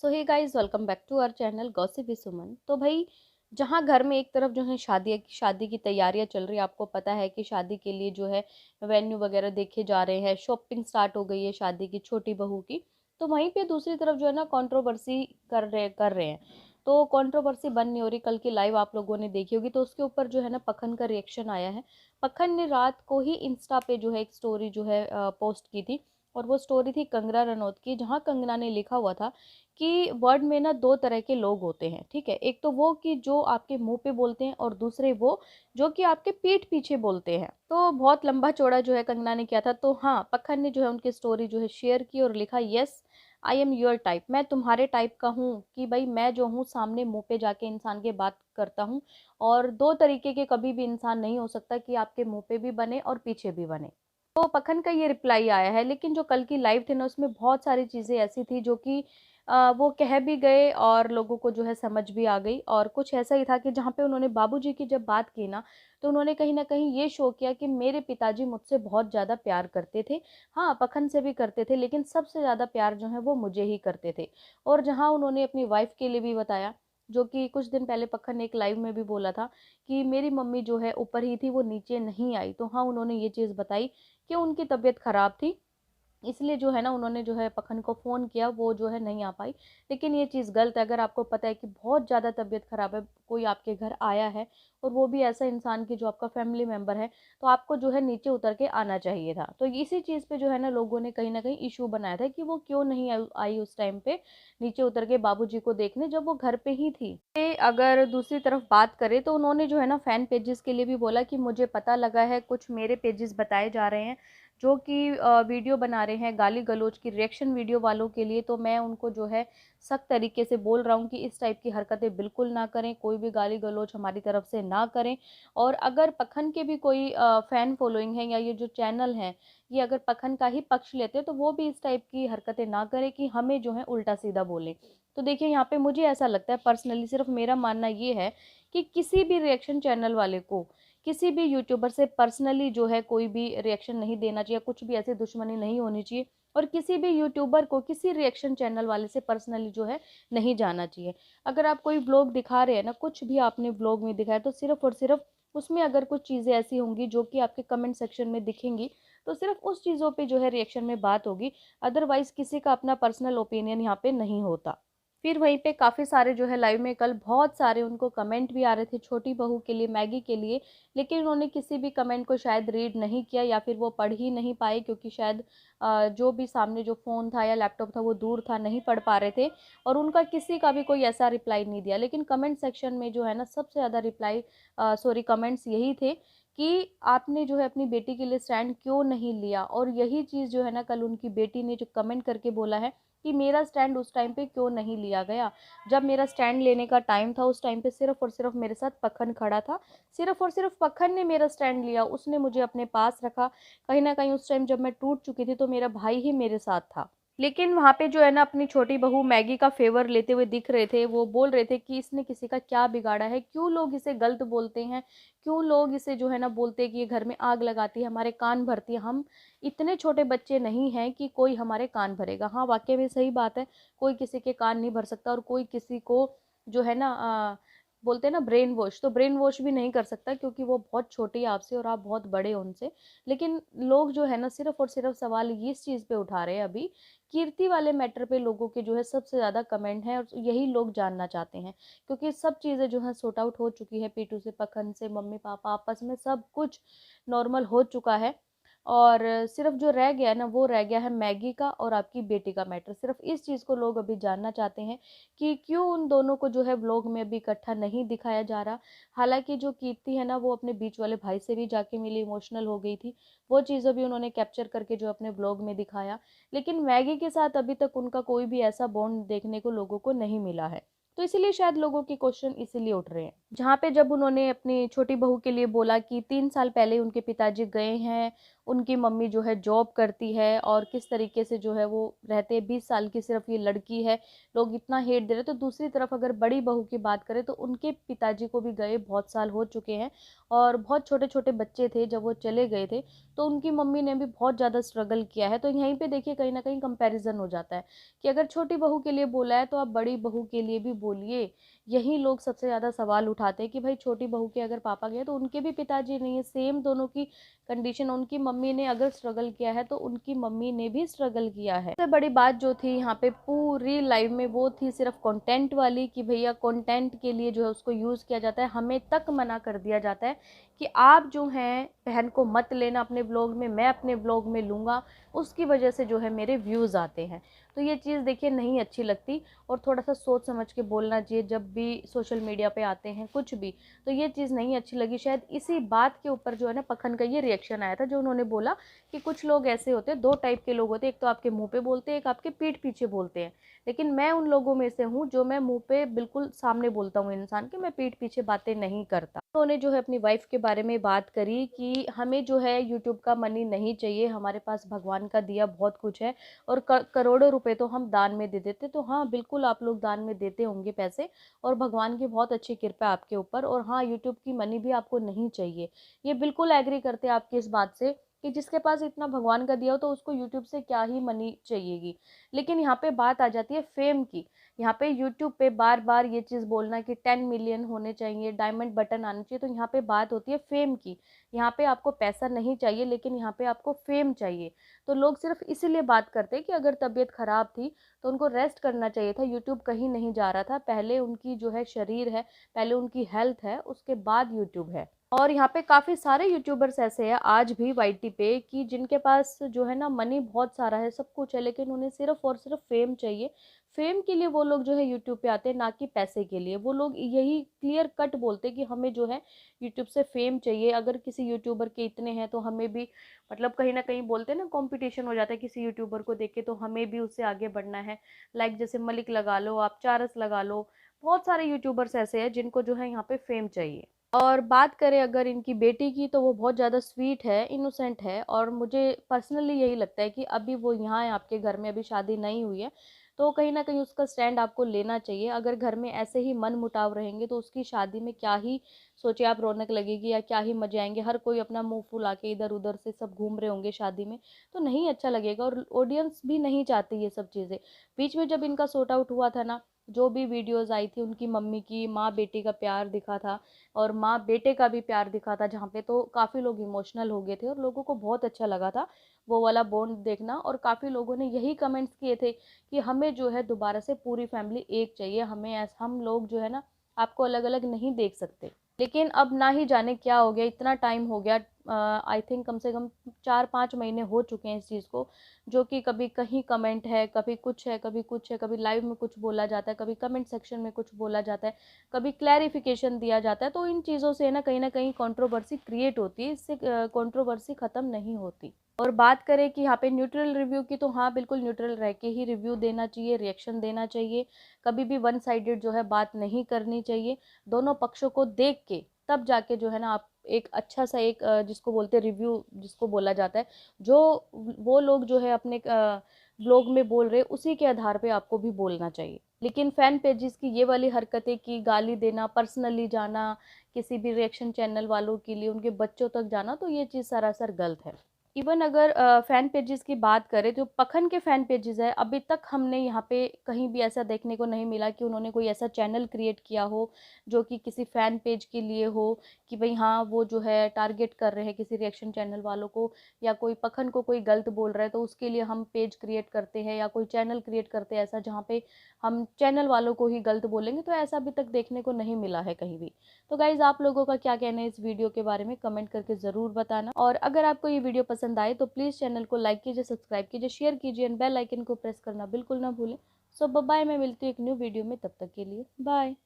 So hey guys, welcome back to our channel gossip with Suman. तो भाई, जहाँ घर में एक तरफ जो है शादी की तैयारियां चल रही है, आपको पता है कि शादी के लिए जो है वेन्यू वगैरह देखे जा रहे हैं, शॉपिंग स्टार्ट हो गई है शादी की छोटी बहू की। तो वहीं पे दूसरी तरफ जो है ना कंट्रोवर्सी कर रहे हैं। तो कंट्रोवर्सी बंद नहीं हो रही। कल की लाइव आप लोगों ने देखी होगी, तो उसके ऊपर जो है ना पखन का रिएक्शन आया है। पखन ने रात को ही इंस्टा पे जो है एक स्टोरी जो है पोस्ट की थी। और वो स्टोरी थी कंगना रनौत की, जहाँ कंगना ने लिखा हुआ था कि वर्ल्ड में ना दो तरह के लोग होते हैं। ठीक है, एक तो वो कि जो आपके मुंह पे बोलते हैं, और दूसरे वो जो कि आपके पीठ पीछे बोलते हैं। तो बहुत लंबा चौड़ा जो है कंगना ने किया था। तो हाँ, पखन ने जो है उनकी स्टोरी जो है शेयर की और लिखा, yes I am your type. मैं तुम्हारे टाइप का हूँ कि भाई मैं जो हूँ सामने मुंह पे जाके इंसान के बात करता हूँ। और दो तरीके के कभी भी इंसान नहीं हो सकता कि आपके मुंह पे भी बने और पीछे भी बने। तो पखन का ये रिप्लाई आया है। लेकिन जो कल की लाइव थी ना, उसमें बहुत सारी चीज़ें ऐसी थी जो कि वो कह भी गए और लोगों को जो है समझ भी आ गई। और कुछ ऐसा ही था कि जहाँ पे उन्होंने बाबूजी की जब बात की ना, तो उन्होंने कहीं न कहीं ये शो किया कि मेरे पिताजी मुझसे बहुत ज़्यादा प्यार करते थे। हाँ, पखन से भी करते थे, लेकिन सबसे ज़्यादा प्यार जो है वो मुझे ही करते थे। और जहाँ उन्होंने अपनी वाइफ़ के लिए भी बताया, जो कि कुछ दिन पहले पखन ने एक लाइव में भी बोला था कि मेरी मम्मी जो है ऊपर ही थी, वो नीचे नहीं आई। तो हाँ, उन्होंने ये चीज़ बताई कि उनकी तबीयत ख़राब थी, इसलिए जो है ना उन्होंने जो है पखन को फ़ोन किया, वो जो है नहीं आ पाई। लेकिन ये चीज़ गलत है। अगर आपको पता है कि बहुत ज़्यादा तबीयत ख़राब है, कोई आपके घर आया है और वो भी ऐसा इंसान कि जो आपका फैमिली मेंबर है, तो आपको जो है नीचे उतर के आना चाहिए था। तो इसी चीज़ पे जो है ना लोगों ने कहीं न कहीं इश्यू बनाया था कि वो क्यों नहीं आई उस टाइम पे नीचे उतर के बाबूजी को देखने, जब वो घर पे ही थी। अगर दूसरी तरफ बात करें, तो उन्होंने जो है ना फैन पेजेस के लिए भी बोला कि मुझे पता लगा है, कुछ मेरे पेजेस बताए जा रहे हैं जो कि वीडियो बना रहे हैं गाली गलौज की, रिएक्शन वीडियो वालों के लिए। तो मैं उनको जो है सख्त तरीके से बोल रहा हूँ कि इस टाइप की हरकतें बिल्कुल ना करें, कोई भी गाली गलौज हमारी तरफ से ना करें। और अगर पखन के भी कोई फ़ैन फॉलोइंग है, या ये जो चैनल हैं, ये अगर पखन का ही पक्ष लेते हैं, तो वो भी इस टाइप की हरकतें ना करें कि हमें जो है उल्टा सीधा बोलें। तो देखिए, यहाँ पे मुझे ऐसा लगता है पर्सनली, सिर्फ मेरा मानना ये है कि किसी भी रिएक्शन चैनल वाले को, किसी भी यूट्यूबर से पर्सनली जो है कोई भी रिएक्शन नहीं देना चाहिए, कुछ भी ऐसी दुश्मनी नहीं होनी चाहिए। और किसी भी यूट्यूबर को किसी रिएक्शन चैनल वाले से पर्सनली जो है नहीं जाना चाहिए। अगर आप कोई व्लॉग दिखा रहे हैं ना, कुछ भी आपने व्लॉग में दिखाया, तो सिर्फ और सिर्फ उसमें अगर कुछ चीज़ें ऐसी होंगी जो कि आपके कमेंट सेक्शन में दिखेंगी, तो सिर्फ उस चीज़ों पे जो है रिएक्शन में बात होगी। अदरवाइज़ किसी का अपना पर्सनल ओपिनियन यहाँ पे नहीं होता। फिर वहीं पे काफ़ी सारे जो है लाइव में कल बहुत सारे उनको कमेंट भी आ रहे थे छोटी बहू के लिए, मैगी के लिए। लेकिन उन्होंने किसी भी कमेंट को शायद रीड नहीं किया, या फिर वो पढ़ ही नहीं पाए, क्योंकि शायद जो भी सामने जो फ़ोन था या लैपटॉप था वो दूर था, नहीं पढ़ पा रहे थे। और उनका किसी का भी कोई ऐसा रिप्लाई नहीं दिया। लेकिन कमेंट सेक्शन में जो है ना सबसे ज़्यादा कमेंट्स यही थे कि आपने जो है अपनी बेटी के लिए स्टैंड क्यों नहीं लिया। और यही चीज़ जो है ना कल उनकी बेटी ने जो कमेंट करके बोला है कि मेरा स्टैंड उस टाइम पे क्यों नहीं लिया गया, जब मेरा स्टैंड लेने का टाइम था। उस टाइम पे सिर्फ़ और सिर्फ़ मेरे साथ पखन खड़ा था, सिर्फ़ और सिर्फ़ पखन ने मेरा स्टैंड लिया, उसने मुझे अपने पास रखा। कहीं न कहीं उस टाइम जब मैं टूट चुकी थी, तो मेरा भाई ही मेरे साथ था। लेकिन वहाँ पे जो है ना अपनी छोटी बहू मैगी का फ़ेवर लेते हुए दिख रहे थे। वो बोल रहे थे कि इसने किसी का क्या बिगाड़ा है? क्यों लोग इसे गलत बोलते हैं? क्यों लोग इसे जो है ना बोलते हैं कि ये घर में आग लगाती है, हमारे कान भरती है? हम इतने छोटे बच्चे नहीं हैं कि कोई हमारे कान भरेगा। हाँ, वाक़ई में सही बात है, कोई किसी के कान नहीं भर सकता, और कोई किसी को जो है ना बोलते हैं ना ब्रेन वॉश, तो ब्रेन वॉश भी नहीं कर सकता, क्योंकि वो बहुत छोटी है आपसे और आप बहुत बड़े हो उनसे। लेकिन लोग जो है ना सिर्फ़ और सिर्फ़ सवाल ये इस चीज़ पे उठा रहे हैं अभी, कीर्ति वाले मैटर पे लोगों के जो है सबसे ज़्यादा कमेंट हैं, और यही लोग जानना चाहते हैं। क्योंकि सब चीज़ें जो हैं सॉर्ट आउट हो चुकी है, पीटू से, पखन से, मम्मी-पापा आपस में सब कुछ नॉर्मल हो चुका है। और सिर्फ़ जो रह गया है ना, वो रह गया है मैगी का और आपकी बेटी का मैटर। सिर्फ़ इस चीज़ को लोग अभी जानना चाहते हैं कि क्यों उन दोनों को जो है व्लॉग में अभी इकट्ठा नहीं दिखाया जा रहा। हालाँकि जो कीर्ति है ना, वो अपने बीच वाले भाई से भी जाके मिली, इमोशनल हो गई थी। वो चीज़ें भी उन्होंने कैप्चर करके जो अपने व्लॉग में दिखाया। लेकिन मैगी के साथ अभी तक उनका कोई भी ऐसा बॉन्ड देखने को लोगों को नहीं मिला है। तो इसीलिए शायद लोगों के क्वेश्चन इसीलिए उठ रहे हैं। जहाँ पे जब उन्होंने अपनी छोटी बहू के लिए बोला कि 3 साल पहले उनके पिताजी गए हैं, उनकी मम्मी जो है जॉब करती है और किस तरीके से जो है वो रहते हैं, 20 साल की सिर्फ़ ये लड़की है, लोग इतना हेट दे रहे हैं। तो दूसरी तरफ अगर बड़ी बहू की बात करें तो उनके पिताजी को भी गए बहुत साल हो चुके हैं और बहुत छोटे-छोटे बच्चे थे जब वो चले गए थे, तो उनकी मम्मी ने भी बहुत ज़्यादा स्ट्रगल किया है। तो यहीं पे देखिए कहीं न कहीं कंपैरिज़न हो जाता है कि अगर छोटी बहू के लिए बोला है तो आप बड़ी बहू के लिए भी बोलिए। यही लोग सबसे ज़्यादा सवाल उठाते हैं कि भाई छोटी बहू के अगर पापा गए तो उनके भी पिताजी नहीं है, सेम दोनों की कंडीशन, उनकी मम्मी ने अगर स्ट्रगल किया है तो उनकी मम्मी ने भी स्ट्रगल किया है। सबसे बड़ी बात जो थी यहाँ पे पूरी लाइफ में वो थी सिर्फ कंटेंट वाली कि भैया कंटेंट के लिए जो है उसको यूज़ किया जाता है, हमें तक मना कर दिया जाता है कि आप जो हैं बहन को मत लेना अपने ब्लॉग में, मैं अपने ब्लॉग में लूँगा, उसकी वजह से जो है मेरे व्यूज़ आते हैं। तो ये चीज़ देखिए नहीं अच्छी लगती और थोड़ा-सा सोच समझ के बोलना चाहिए जब भी सोशल मीडिया पे आते हैं कुछ भी। तो ये चीज़ नहीं अच्छी लगी, शायद इसी बात के ऊपर जो है ना पखन का ये रिएक्शन आया था, जो उन्होंने बोला कि कुछ लोग ऐसे होते हैं, 2 टाइप के लोग होते हैं, एक तो आपके मुँह पे बोलते हैं, एक आपके पीठ पीछे बोलते हैं। लेकिन मैं उन लोगों में से हूँ जो मैं मुँह पे बिल्कुल सामने बोलता हूँ इंसान के, मैं पीठ पीछे बातें नहीं करता। उन्होंने जो है अपनी वाइफ़ के बारे में बात करी कि हमें जो है यूट्यूब का मनी नहीं चाहिए, हमारे पास भगवान का दिया बहुत कुछ है और करोड़ों रुपए तो हम दान में दे देते। तो हाँ, बिल्कुल आप लोग दान में देते होंगे पैसे और भगवान की बहुत अच्छी कृपा है आपके ऊपर और हाँ, यूट्यूब की मनी भी आपको नहीं चाहिए। ये बिल्कुल एग्री करते हैं आपकी इस बात से कि जिसके पास इतना भगवान का दिया हो तो उसको यूट्यूब से क्या ही मनी चाहिएगी। लेकिन यहाँ पे बात आ जाती है फ़ेम की। यहाँ पे यूट्यूब पे बार-बार ये चीज़ बोलना कि 10 मिलियन होने चाहिए, डायमंड बटन आना चाहिए, तो यहाँ पे बात होती है फ़ेम की। यहाँ पे आपको पैसा नहीं चाहिए लेकिन यहाँ पे आपको फ़ेम चाहिए। तो लोग सिर्फ़ इसीलिए बात करते हैं कि अगर तबीयत ख़राब थी तो उनको रेस्ट करना चाहिए था, यूट्यूब कहीं नहीं जा रहा था। पहले उनकी जो है शरीर है, पहले उनकी हेल्थ है, उसके बाद यूट्यूब है। और यहाँ पे काफ़ी सारे यूट्यूबर्स ऐसे हैं आज भी वाईटी पे कि जिनके पास जो है ना मनी बहुत सारा है, सब कुछ है, लेकिन उन्हें सिर्फ़ और सिर्फ़ फ़ेम चाहिए। फ़ेम के लिए वो लोग जो है यूट्यूब पे आते हैं, ना कि पैसे के लिए। वो लोग यही क्लियर कट बोलते हैं कि हमें जो है यूट्यूब से फ़ेम चाहिए, अगर किसी यूट्यूबर के इतने हैं तो हमें भी, मतलब कहीं न कहीं बोलते हैं ना कॉम्पिटिशन हो जाता है किसी यूट्यूबर को देख के, तो हमें भी उससे आगे बढ़ना है। लाइक जैसे मलिक लगा लो, आप चारस लगा लो, बहुत सारे यूट्यूबर्स ऐसे हैं जिनको जो है यहाँ पे फ़ेम चाहिए। और बात करें अगर इनकी बेटी की तो वो बहुत ज़्यादा स्वीट है, इनोसेंट है और मुझे पर्सनली यही लगता है कि अभी वो यहाँ है आपके घर में, अभी शादी नहीं हुई है, तो कहीं न कहीं उसका स्टैंड आपको लेना चाहिए। अगर घर में ऐसे ही मनमुटाव रहेंगे तो उसकी शादी में क्या ही सोचिए आप रौनक लगेगी या क्या ही मज़े आएँगे। हर कोई अपना मुँह फुला के इधर-उधर से सब घूम रहे होंगे शादी में, तो नहीं अच्छा लगेगा और ऑडियंस भी नहीं चाहती ये सब चीज़ें। बीच में जब इनका सॉर्ट आउट हुआ था ना, जो भी वीडियोज़ आई थी उनकी मम्मी की, माँ-बेटी का प्यार दिखा था और माँ बेटे का भी प्यार दिखा था, जहाँ पे तो काफ़ी लोग इमोशनल हो गए थे और लोगों को बहुत अच्छा लगा था वो वाला बॉन्ड देखना। और काफ़ी लोगों ने यही कमेंट्स किए थे कि हमें जो है दोबारा से पूरी फैमिली एक चाहिए, हमें हम लोग जो है ना आपको अलग अलग नहीं देख सकते। लेकिन अब ना ही जाने क्या हो गया, इतना टाइम हो गया, आई थिंक कम से कम 4-5 महीने हो चुके हैं इस चीज़ को, जो कि कभी कहीं कमेंट है, कभी कुछ है, कभी कुछ है, कभी लाइव में कुछ बोला जाता है, कभी कमेंट सेक्शन में कुछ बोला जाता है, कभी क्लैरिफिकेशन दिया जाता है। तो इन चीज़ों से ना कहीं कंट्रोवर्सी क्रिएट होती है, इससे कंट्रोवर्सी ख़त्म नहीं होती। और बात करें कि यहाँ पे न्यूट्रल रिव्यू की, तो हाँ, बिल्कुल न्यूट्रल रह के ही रिव्यू देना चाहिए, रिएक्शन देना चाहिए। कभी भी वन साइडेड जो है बात नहीं करनी चाहिए। दोनों पक्षों को देख के तब जाके जो है ना आप एक अच्छा सा एक जिसको बोलते हैं रिव्यू जिसको बोला जाता है, जो वो लोग जो है अपने ब्लॉग में बोल रहे हैं उसी के आधार पे आपको भी बोलना चाहिए। लेकिन फैन पेजेस की ये वाली हरकतें कि गाली देना, पर्सनली जाना, किसी भी रिएक्शन चैनल वालों के लिए उनके बच्चों तक जाना, तो ये चीज़ सरासर गलत है। इवन अगर फ़ैन पेजेस की बात करें तो पखन के फ़ैन पेजेस है, अभी तक हमने यहाँ पे कहीं भी ऐसा देखने को नहीं मिला कि उन्होंने कोई ऐसा चैनल क्रिएट किया हो जो कि किसी फ़ैन पेज के लिए हो कि भाई हाँ वो जो है टारगेट कर रहे हैं किसी रिएक्शन चैनल वालों को, या कोई पखन को कोई गलत बोल रहा है तो उसके लिए हम पेज क्रिएट करते हैं या कोई चैनल क्रिएट करते हैं ऐसा, जहाँ पे हम चैनल वालों को ही गलत बोलेंगे, तो ऐसा अभी तक देखने को नहीं मिला है कहीं भी। तो गाइज़ आप लोगों का क्या कहना है इस वीडियो के बारे में कमेंट करके ज़रूर बताना, और अगर आपको ये वीडियो पसंद आए तो प्लीज़ चैनल को लाइक कीजिए, सब्सक्राइब कीजिए, शेयर कीजिए एंड बेल आइकन को प्रेस करना बिल्कुल ना भूलें। सो बाय, मैं मिलती हूँ एक न्यू वीडियो में, तब तक के लिए बाय।